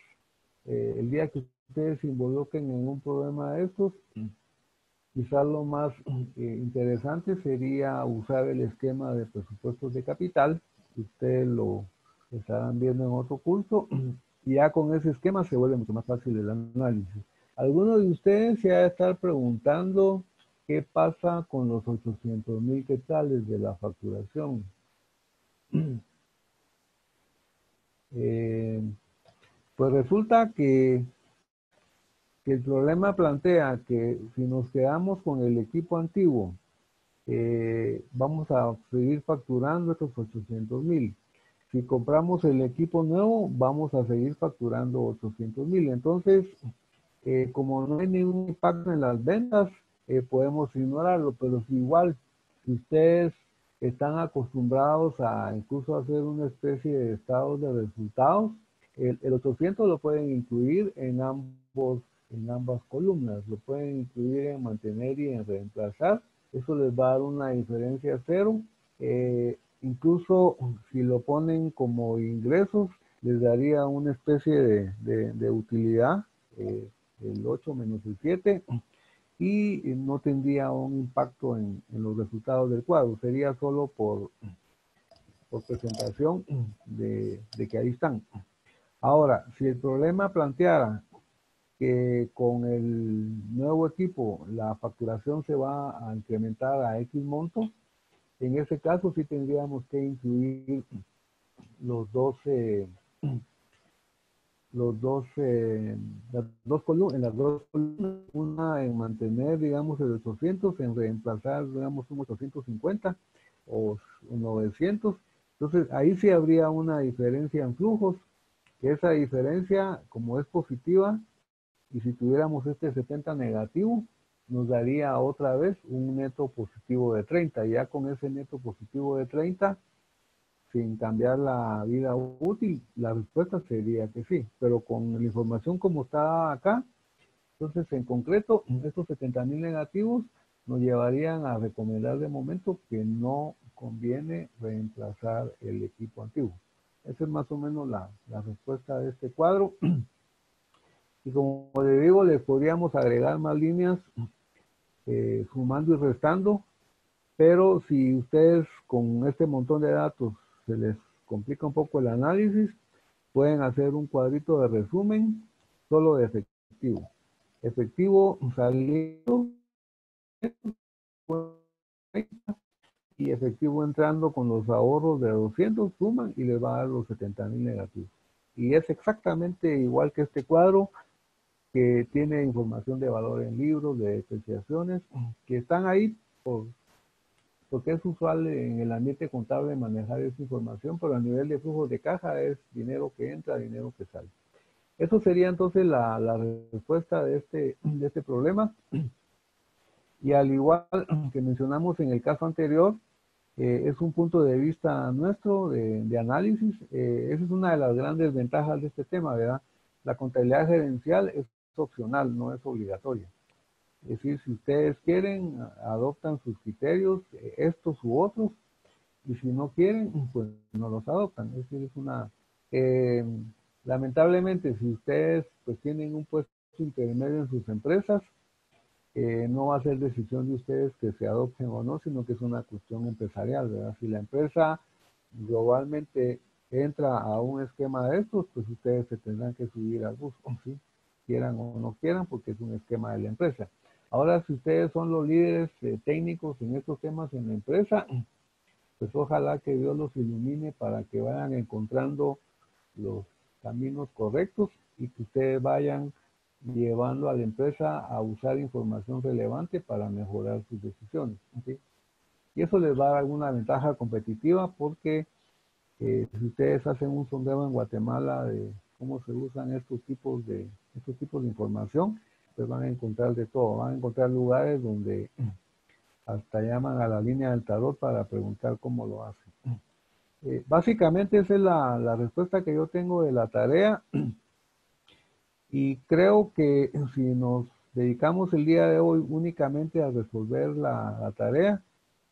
el día que ustedes se involucren en un problema de estos, quizás lo más interesante sería usar el esquema de presupuestos de capital, que ustedes lo estarán viendo en otro curso, y ya con ese esquema se vuelve mucho más fácil el análisis. Alguno de ustedes se ha de estar preguntando qué pasa con los 800,000 quetzales de la facturación. Pues resulta que el problema plantea que si nos quedamos con el equipo antiguo, vamos a seguir facturando estos 800,000. Si compramos el equipo nuevo, vamos a seguir facturando 800,000. Entonces, como no hay ningún impacto en las ventas, podemos ignorarlo, pero si igual, si ustedes están acostumbrados a incluso hacer una especie de estados de resultados, el 800 lo pueden incluir en ambas columnas, lo pueden incluir en mantener y en reemplazar. Eso les va a dar una diferencia cero. Incluso si lo ponen como ingresos, les daría una especie de utilidad, el 8 menos el 7, y no tendría un impacto en los resultados del cuadro. Sería solo por presentación de que ahí están. Ahora, si el problema planteara que con el nuevo equipo la facturación se va a incrementar a X monto, en ese caso sí tendríamos que incluir las dos columnas, una en mantener, digamos, el 800, en reemplazar, digamos, un 850 o 900, Entonces, ahí sí habría una diferencia en flujos, que esa diferencia, como es positiva, y si tuviéramos este 70 negativo, nos daría otra vez un neto positivo de 30. Ya con ese neto positivo de 30, sin cambiar la vida útil, la respuesta sería que sí. Pero con la información como está acá, entonces en concreto, estos 70,000 negativos nos llevarían a recomendar de momento que no conviene reemplazar el equipo antiguo. Esa es más o menos la respuesta de este cuadro. Y como le digo, les podríamos agregar más líneas sumando y restando, pero si ustedes con este montón de datos se les complica un poco el análisis, pueden hacer un cuadrito de resumen solo de efectivo. Efectivo saliendo y efectivo entrando con los ahorros de 200, suman y les va a dar los 70,000 negativos. Y es exactamente igual que este cuadro, que tiene información de valor en libros, de depreciaciones, que están ahí porque es usual en el ambiente contable manejar esa información, pero a nivel de flujo de caja es dinero que entra, dinero que sale. Eso sería entonces la respuesta de este problema. Y al igual que mencionamos en el caso anterior, es un punto de vista nuestro de análisis. Esa es una de las grandes ventajas de este tema, ¿verdad? La contabilidad gerencial es opcional, no es obligatoria. Es decir, si ustedes quieren, adoptan sus criterios, estos u otros, y si no quieren, pues no los adoptan. Es decir, es una... lamentablemente, si ustedes pues tienen un puesto intermedio en sus empresas, no va a ser decisión de ustedes que se adopten o no, sino que es una cuestión empresarial, ¿verdad? Si la empresa globalmente entra a un esquema de estos, pues ustedes se tendrán que subir al bus, ¿sí? Quieran o no quieran, porque es un esquema de la empresa. Ahora, si ustedes son los líderes técnicos en estos temas en la empresa, pues ojalá que Dios los ilumine para que vayan encontrando los caminos correctos y que ustedes vayan llevando a la empresa a usar información relevante para mejorar sus decisiones, ¿sí? Y eso les va a dar alguna ventaja competitiva porque si ustedes hacen un sondeo en Guatemala de cómo se usan estos tipos de información, pues van a encontrar de todo, van a encontrar lugares donde hasta llaman a la línea del tarot para preguntar cómo lo hacen. Básicamente esa es la respuesta que yo tengo de la tarea. Y creo que si nos dedicamos el día de hoy únicamente a resolver la tarea,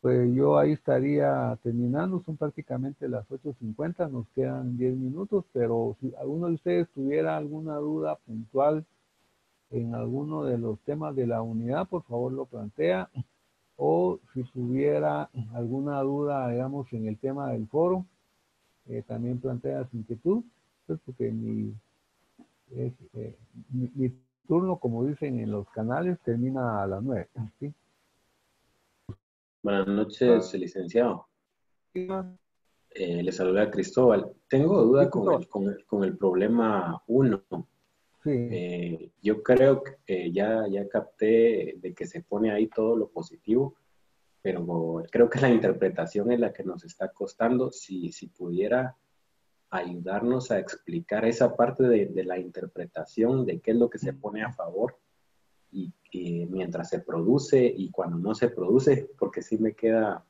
pues yo ahí estaría terminando. Son prácticamente las 8:50, nos quedan 10 minutos, pero si alguno de ustedes tuviera alguna duda puntual en alguno de los temas de la unidad, por favor lo plantea. O si tuviera alguna duda, digamos, en el tema del foro, también plantea su inquietud, pues porque mi turno, como dicen en los canales, termina a las 9. ¿Sí? Buenas noches, licenciado. Le saluda Cristóbal. Tengo duda con el problema 1. Sí. Yo creo que ya capté de que se pone ahí todo lo positivo, pero creo que la interpretación es la que nos está costando. Si pudiera ayudarnos a explicar esa parte de la interpretación de qué es lo que se pone a favor y mientras se produce y cuando no se produce, porque sí me queda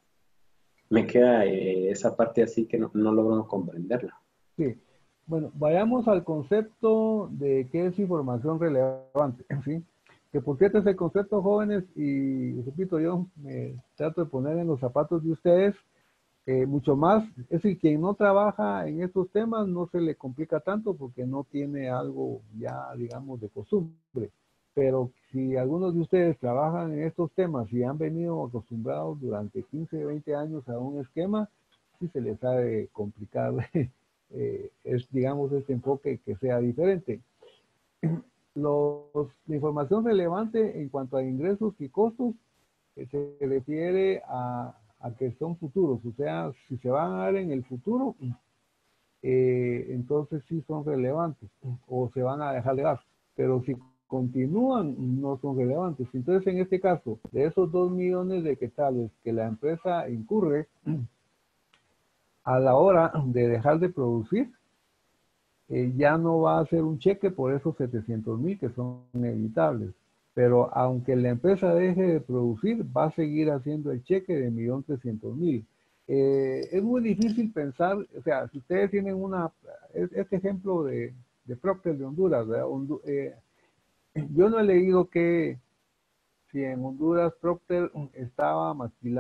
esa parte así que no logro comprenderla. Sí. Bueno, vayamos al concepto de qué es información relevante, ¿sí? Que por cierto es el concepto, jóvenes, y repito, yo me trato de poner en los zapatos de ustedes, mucho más, es decir, quien no trabaja en estos temas no se le complica tanto porque no tiene algo ya, digamos, de costumbre. Pero si algunos de ustedes trabajan en estos temas y han venido acostumbrados durante 15, 20 años a un esquema, sí se les ha de complicar, digamos, este enfoque que sea diferente. La información relevante en cuanto a ingresos y costos se refiere a que son futuros, o sea, si se van a dar en el futuro, entonces sí son relevantes o se van a dejar de dar, pero si continúan no son relevantes. Entonces en este caso, de esos 2 millones de quetzales que la empresa incurre, a la hora de dejar de producir, ya no va a ser un cheque por esos 700,000 que son inevitables. Pero aunque la empresa deje de producir, va a seguir haciendo el cheque de 1.300.000. Es muy difícil pensar, o sea, si ustedes tienen este ejemplo de Procter de Honduras, ¿verdad? Yo no he leído que si en Honduras Procter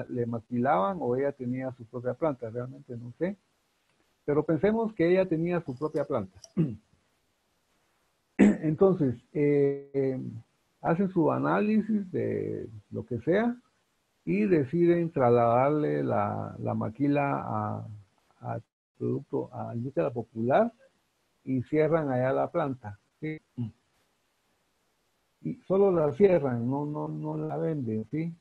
le maquilaban o ella tenía su propia planta, realmente no sé. Pero pensemos que ella tenía su propia planta. Entonces, hacen su análisis de lo que sea y deciden trasladarle la maquila al producto, a la industria popular y cierran allá la planta. ¿Sí? Y solo la cierran, no la venden, ¿sí?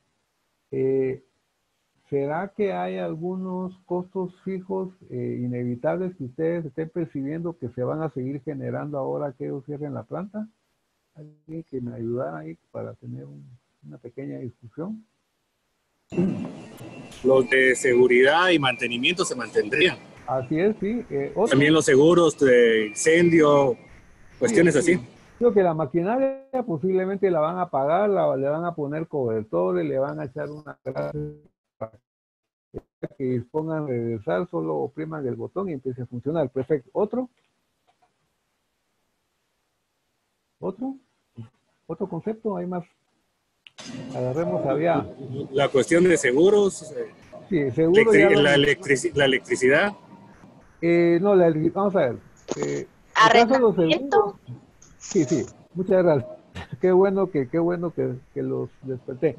¿Será que hay algunos costos fijos inevitables que ustedes estén percibiendo que se van a seguir generando ahora que ellos cierren la planta? ¿Alguien que me ayudara ahí para tener una pequeña discusión? Los de seguridad y mantenimiento se mantendrían. Así es, sí. También los seguros de incendio, cuestiones sí. así. Creo que la maquinaria posiblemente la van a pagar, le van a poner cobertores, le van a echar una clase para que dispongan de regresar, solo opriman el botón y empiece a funcionar. Perfecto. ¿Otro concepto? ¿Hay más? Agarremos allá. La cuestión de seguros, Sí, seguro la electricidad. No, vamos a ver. El caso de los seguros. Sí, muchas gracias. Qué bueno que los desperté.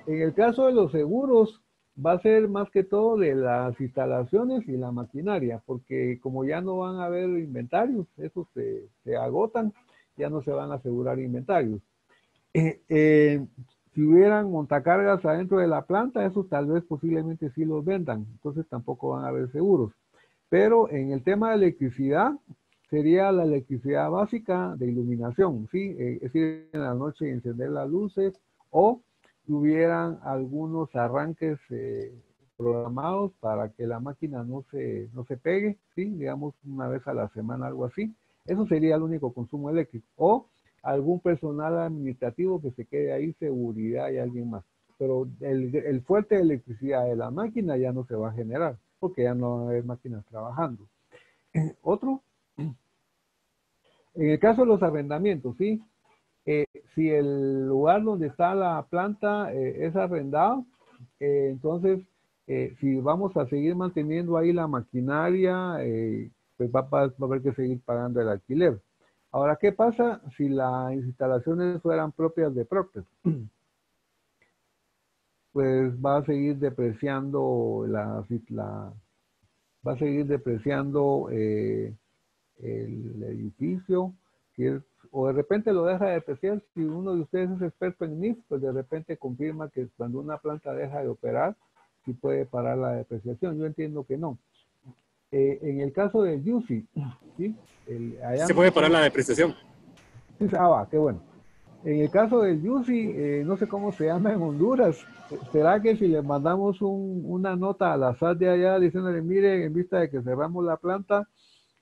En el caso de los seguros, va a ser más que todo de las instalaciones y la maquinaria, porque como ya no van a haber inventarios, esos se agotan, ya no se van a asegurar inventarios. Si hubieran montacargas adentro de la planta, esos tal vez posiblemente sí los vendan, entonces tampoco van a haber seguros. Pero en el tema de electricidad, sería la electricidad básica de iluminación, ¿sí? Es decir, en la noche encender las luces o si hubieran algunos arranques programados para que la máquina no se pegue, ¿sí? Digamos una vez a la semana, algo así. Eso sería el único consumo eléctrico. O algún personal administrativo que se quede ahí, seguridad y alguien más. Pero el fuerte de electricidad de la máquina ya no se va a generar, porque ya no va a haber máquinas trabajando. Otro, en el caso de los arrendamientos, ¿sí? Si el lugar donde está la planta es arrendado, entonces, si vamos a seguir manteniendo ahí la maquinaria, pues va a haber que seguir pagando el alquiler. Ahora, ¿qué pasa si las instalaciones fueran propias de Procter? Pues va a seguir depreciando va a seguir depreciando el edificio, o de repente lo deja de depreciar. Si uno de ustedes es experto en NIF, pues de repente confirma que cuando una planta deja de operar, sí puede parar la depreciación. Yo entiendo que no. En el caso del UCI, ¿sí? Se puede parar la depreciación. Sí, qué bueno. En el caso del UCI, no sé cómo se llama en Honduras. ¿Será que si le mandamos una nota a la SAT de allá diciéndole, mire, en vista de que cerramos la planta,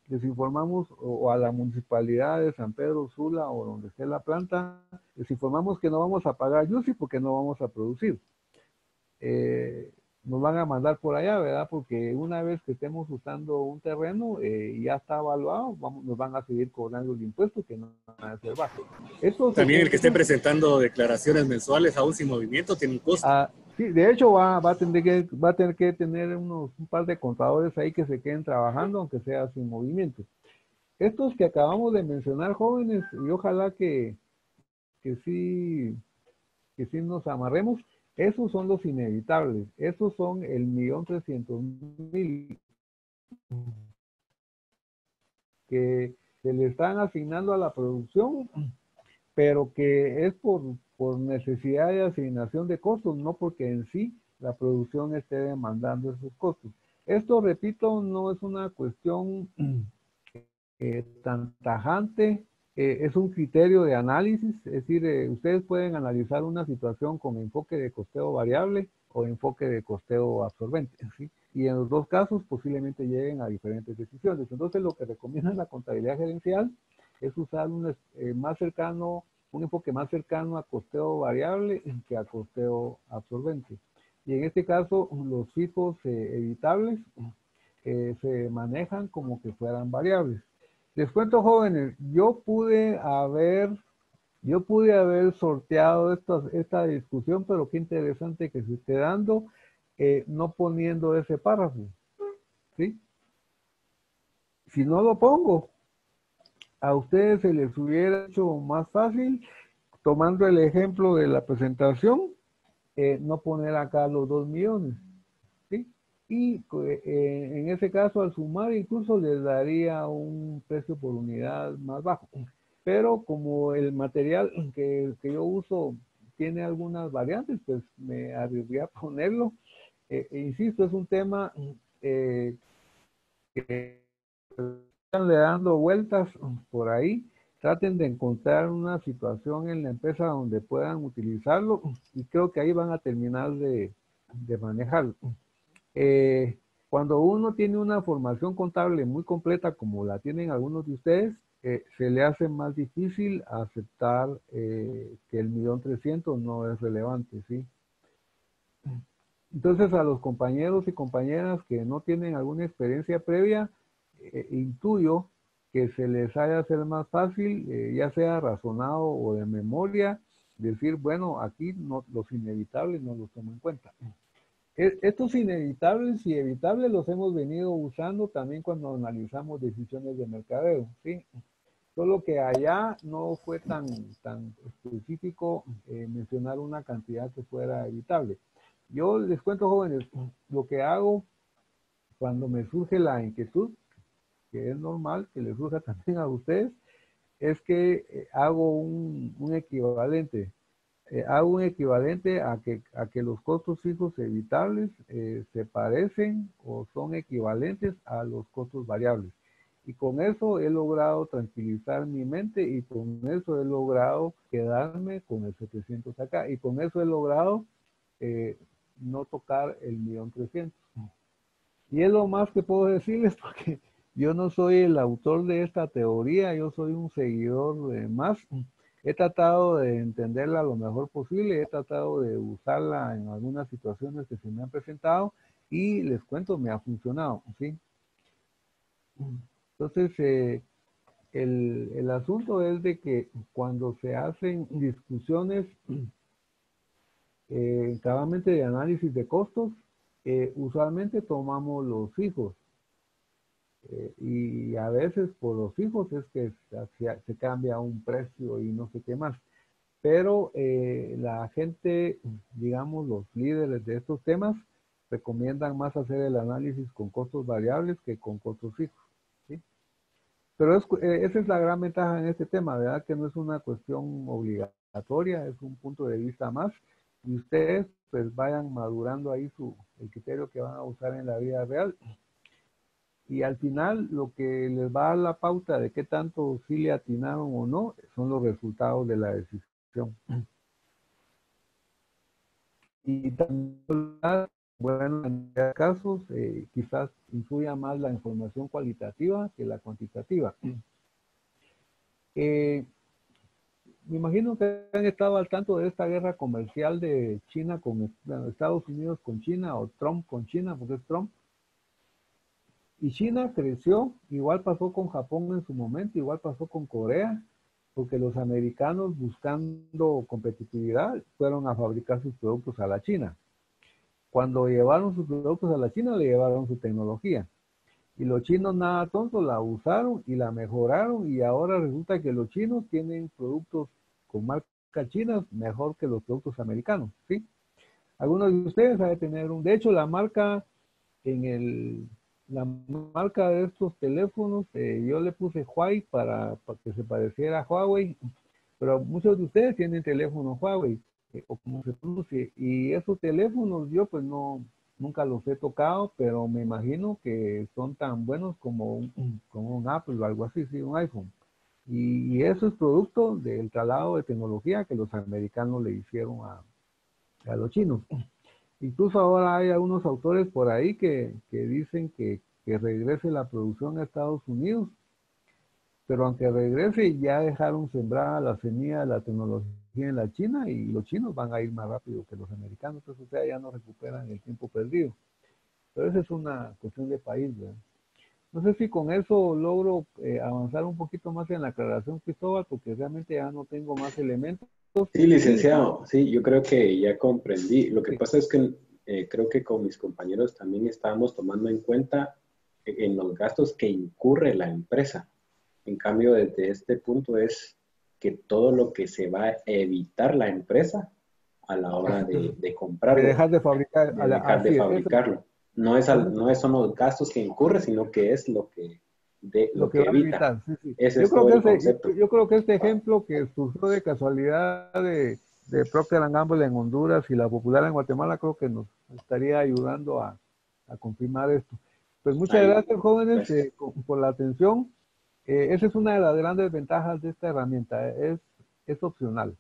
les informamos, o a la municipalidad de San Pedro Sula o donde esté la planta, les informamos que no vamos a pagar UCI porque no vamos a producir? Nos van a mandar por allá, ¿verdad? Porque una vez que estemos usando un terreno y ya está evaluado, nos van a seguir cobrando el impuesto que no van a ser bajo. También el que esté presentando declaraciones mensuales aún sin movimiento tiene un costo. Sí, de hecho va a tener que tener un par de contadores ahí que se queden trabajando, aunque sea sin movimiento. Estos que acabamos de mencionar, jóvenes, y ojalá que sí nos amarremos, esos son los inevitables, esos son el 1.300.000 que se le están asignando a la producción, pero que es por necesidad de asignación de costos, no porque en sí la producción esté demandando esos costos. Esto, repito, no es una cuestión tan tajante, es un criterio de análisis, es decir, ustedes pueden analizar una situación con enfoque de costeo variable o enfoque de costeo absorbente, ¿sí? Y en los dos casos posiblemente lleguen a diferentes decisiones. Entonces lo que recomienda la contabilidad gerencial es usar un enfoque más cercano a costeo variable que a costeo absorbente. Y en este caso los fijos evitables se manejan como que fueran variables. Les cuento, jóvenes, yo pude haber sorteado esta discusión, pero qué interesante que se esté dando no poniendo ese párrafo, ¿sí? Si no lo pongo, a ustedes se les hubiera hecho más fácil, tomando el ejemplo de la presentación, no poner acá los 2 millones, ¿sí? Y en ese caso, al sumar, incluso les daría un precio por unidad más bajo. Pero como el material que yo uso tiene algunas variantes, pues me arriesgué a ponerlo. Insisto, es un tema que están dando vueltas por ahí. Traten de encontrar una situación en la empresa donde puedan utilizarlo y creo que ahí van a terminar de manejarlo. Cuando uno tiene una formación contable muy completa como la tienen algunos de ustedes, se le hace más difícil aceptar que el 1.300.000 no es relevante, ¿sí? Entonces a los compañeros y compañeras que no tienen alguna experiencia previa, intuyo que se les haya de hacer más fácil, ya sea razonado o de memoria, decir, bueno, aquí no, los inevitables no los tomo en cuenta. Estos inevitables y evitables los hemos venido usando también cuando analizamos decisiones de mercadeo, ¿sí? Solo que allá no fue tan específico mencionar una cantidad que fuera evitable. Yo les cuento, jóvenes, lo que hago cuando me surge la inquietud, que es normal que les surja también a ustedes, es que hago un equivalente. Hago un equivalente a que los costos fijos evitables se parecen o son equivalentes a los costos variables. Y con eso he logrado tranquilizar mi mente y con eso he logrado quedarme con el 700 acá. Y con eso he logrado no tocar el 1.300.000. Y es lo más que puedo decirles porque yo no soy el autor de esta teoría, yo soy un seguidor más. He tratado de entenderla lo mejor posible, he tratado de usarla en algunas situaciones que se me han presentado y les cuento, me ha funcionado, ¿sí? Entonces, el asunto es de que cuando se hacen discusiones cabalmente de análisis de costos, usualmente tomamos los fijos. Y a veces por los fijos es que se cambia un precio y no sé qué más. Pero la gente, digamos, los líderes de estos temas, recomiendan más hacer el análisis con costos variables que con costos fijos, ¿sí? Pero esa es la gran ventaja en este tema, ¿verdad? Que no es una cuestión obligatoria, es un punto de vista más. Y ustedes pues vayan madurando ahí el criterio que van a usar en la vida real. Y al final lo que les va a dar la pauta de qué tanto sí le atinaron o no son los resultados de la decisión. Y también, bueno, en casos quizás influya más la información cualitativa que la cuantitativa. Me imagino que han estado al tanto de esta guerra comercial de China con Estados Unidos con China o Trump con China, porque es Trump. Y China creció, igual pasó con Japón en su momento, igual pasó con Corea, porque los americanos buscando competitividad fueron a fabricar sus productos a la China. Cuando llevaron sus productos a la China, le llevaron su tecnología. Y los chinos nada tontos la usaron y la mejoraron y ahora resulta que los chinos tienen productos con marcas chinas mejor que los productos americanos, ¿sí? Algunos de ustedes deben tener de hecho la marca de estos teléfonos, yo le puse Huawei para que se pareciera a Huawei, pero muchos de ustedes tienen teléfonos Huawei, o como se pronuncia, y esos teléfonos yo pues nunca los he tocado, pero me imagino que son tan buenos como un Apple o algo así, sí, un iPhone. Y eso es producto del traslado de tecnología que los americanos le hicieron a los chinos. Incluso ahora hay algunos autores por ahí que dicen que regrese la producción a Estados Unidos, pero aunque regrese ya dejaron sembrada la semilla de la tecnología en la China y los chinos van a ir más rápido que los americanos, entonces o sea, ya no recuperan el tiempo perdido. Pero esa es una cuestión de país, ¿verdad? No sé si con eso logro avanzar un poquito más en la aclaración, Cristóbal, porque realmente ya no tengo más elementos. Sí, licenciado, sí, yo creo que ya comprendí. Lo que Sí. pasa es que creo que con mis compañeros también estábamos tomando en cuenta en los gastos que incurre la empresa. En cambio, desde este punto es que todo lo que se va a evitar la empresa a la hora de De comprarlo, dejar de fabricar, de dejar de así es, fabricarlo. No son los gastos que incurre, sino que es lo que lo que va a evita. evitar, sí, sí. Ese Yo es creo todo que el concepto. yo creo que este ejemplo que surgió de casualidad de Procter & Gamble en Honduras y la Popular en Guatemala, creo que nos estaría ayudando a confirmar esto. Pues muchas Ahí, gracias, jóvenes, gracias. por la atención. Esa es una de las grandes ventajas de esta herramienta, es opcional.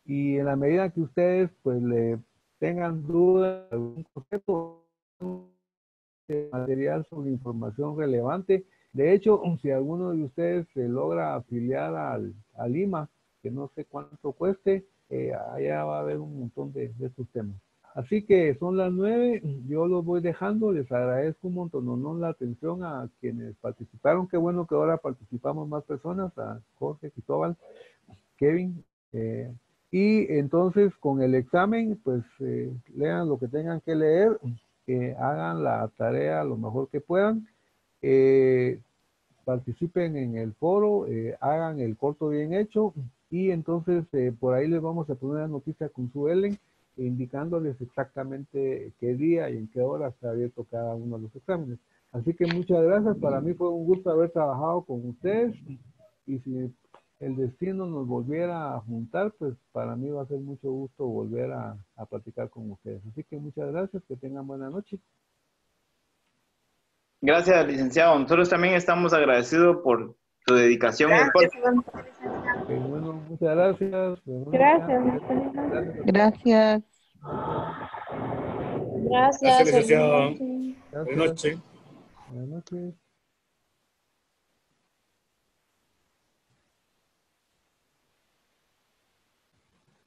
Y en la medida que ustedes pues le tengan dudas, algún concepto, material sobre información relevante. De hecho, si alguno de ustedes se logra afiliar al Lima, que no sé cuánto cueste, allá va a haber un montón de estos temas. Así que son las 9, yo los voy dejando, les agradezco un montón, no la atención a quienes participaron, qué bueno que ahora participamos más personas, a Jorge, Cristóbal, Kevin, y entonces con el examen, pues lean lo que tengan que leer, hagan la tarea lo mejor que puedan, participen en el foro, hagan el corto bien hecho y entonces por ahí les vamos a poner una noticia con su Ellen indicándoles exactamente qué día y en qué hora está abierto cada uno de los exámenes. Así que muchas gracias, para mí fue un gusto haber trabajado con ustedes y si el destino nos volviera a juntar, pues para mí va a ser mucho gusto volver a platicar con ustedes. Así que muchas gracias, que tengan buena noche. Gracias, licenciado. Nosotros también estamos agradecidos por su dedicación y esfuerzo. Bueno, muchas gracias. Verónica. Gracias a todos. Gracias. Gracias, Gracias, feliz licenciado. noche. Buenas Gracias. noches. Buenas noches.